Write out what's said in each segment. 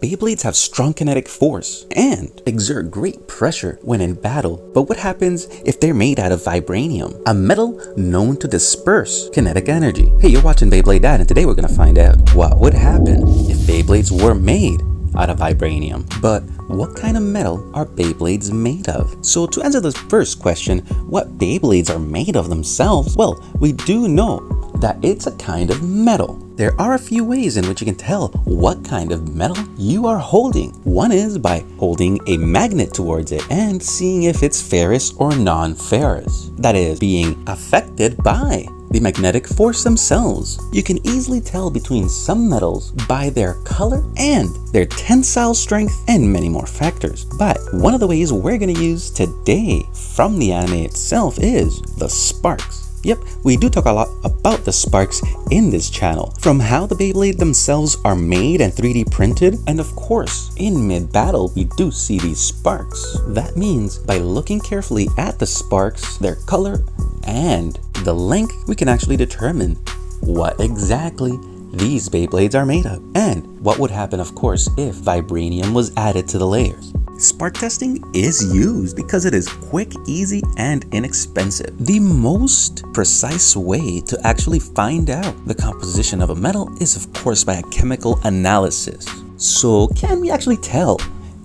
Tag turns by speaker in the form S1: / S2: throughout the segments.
S1: Beyblades have strong kinetic force and exert great pressure when in battle. But what happens if they're made out of vibranium, a metal known to disperse kinetic energy? Hey, you're watching Beyblade Dad, and today we're gonna find out what would happen if Beyblades were made out of vibranium. But what kind of metal are Beyblades made of? So to answer this first question, what Beyblades are made of themselves, well, we do know that it's a kind of metal. There are a few ways in which you can tell what kind of metal you are holding. One is by holding a magnet towards it and seeing if it's ferrous or non-ferrous. That is, being affected by the magnetic force themselves. You can easily tell between some metals by their color and their tensile strength and many more factors. But one of the ways we're going to use today from the anime itself is the sparks. Yep, we do talk a lot about the sparks in this channel, from how the Beyblade themselves are made and 3D printed, and of course, in mid-battle, we do see these sparks. That means by looking carefully at the sparks, their color, and the length, we can actually determine what exactly these Beyblades are made of, and what would happen, of course, if vibranium was added to the layers. Spark testing is used because it is quick, easy, and inexpensive. The most precise way to actually find out the composition of a metal is, of course, by a chemical analysis. So can we actually tell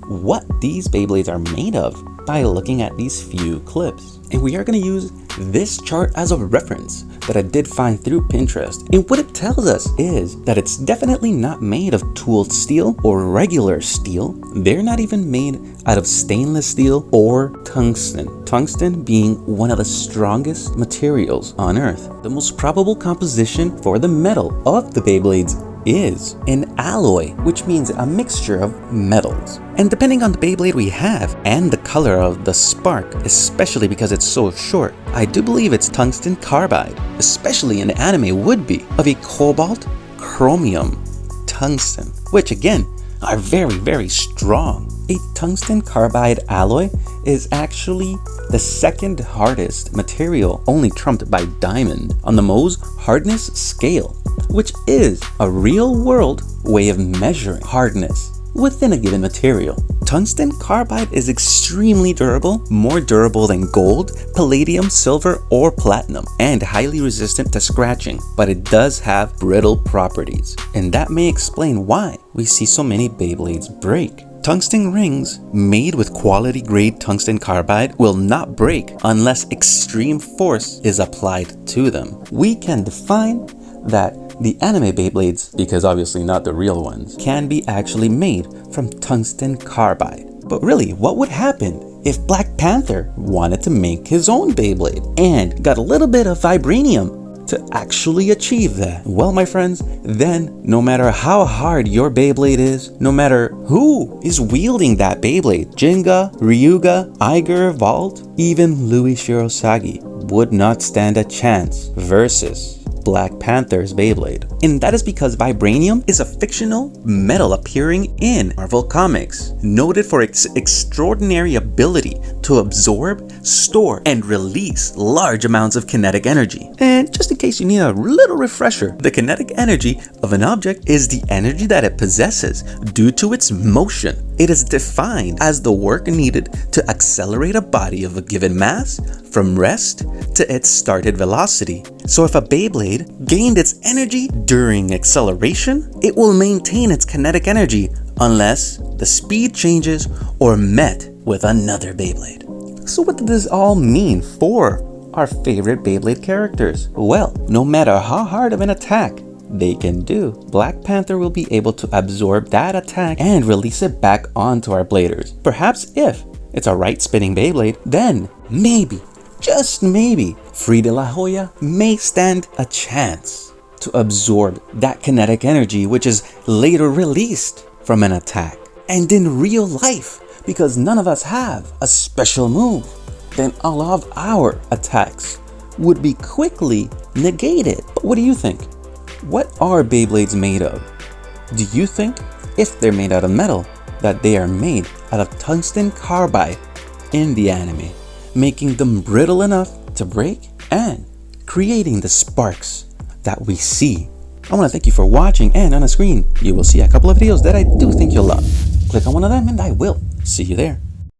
S1: what these Beyblades are made of by looking at these few clips? And we are going to use this chart as a reference that I did find through Pinterest. And what it tells us is that it's definitely not made of tooled steel or regular steel. They're not even made out of stainless steel or tungsten. Tungsten being one of the strongest materials on Earth. The most probable composition for the metal of the Beyblades is an alloy, which means a mixture of metals. And depending on the Beyblade we have and the color of the spark, especially because it's so short, I do believe it's tungsten carbide, especially in the anime would be of a cobalt, chromium, tungsten, which again are very, very strong. A tungsten carbide alloy is actually the second hardest material, only trumped by diamond, on the Mohs hardness scale, which is a real-world way of measuring hardness within a given material. Tungsten carbide is extremely durable, more durable than gold, palladium, silver, or platinum, and highly resistant to scratching, but it does have brittle properties, and that may explain why we see so many Beyblades break. Tungsten rings made with quality grade tungsten carbide will not break unless extreme force is applied to them. We can define that the anime Beyblades, because obviously not the real ones, can be actually made from tungsten carbide. But really, what would happen if Black Panther wanted to make his own Beyblade and got a little bit of vibranium to actually achieve that? Well, my friends, then no matter how hard your Beyblade is, no matter who is wielding that Beyblade, Jinga, Ryuga, Iger, Vault, even Louis Shirosagi would not stand a chance versus Black Panther's Beyblade. And that is because vibranium is a fictional metal appearing in Marvel Comics, noted for its extraordinary ability to absorb, store, and release large amounts of kinetic energy. And just in case you need a little refresher, the kinetic energy of an object is the energy that it possesses due to its motion. It is defined as the work needed to accelerate a body of a given mass from rest to its started velocity. So if a Beyblade gained its energy during acceleration, it will maintain its kinetic energy unless the speed changes or met with another Beyblade. So what does this all mean for our favorite Beyblade characters? Well, no matter how hard of an attack they can do, Black Panther will be able to absorb that attack and release it back onto our bladers. Perhaps if it's a right spinning Beyblade, then maybe, just maybe, Frida La Joya may stand a chance to absorb that kinetic energy which is later released from an attack. And in real life, because none of us have a special move, then all of our attacks would be quickly negated. But what do you think? What are Beyblades made of? Do you think, if they're made out of metal, that they are made out of tungsten carbide in the anime, making them brittle enough to break and creating the sparks that we see? I want to thank you for watching, and on the screen you will see a couple of videos that I do think you'll love. Click on one of them and I will see you there.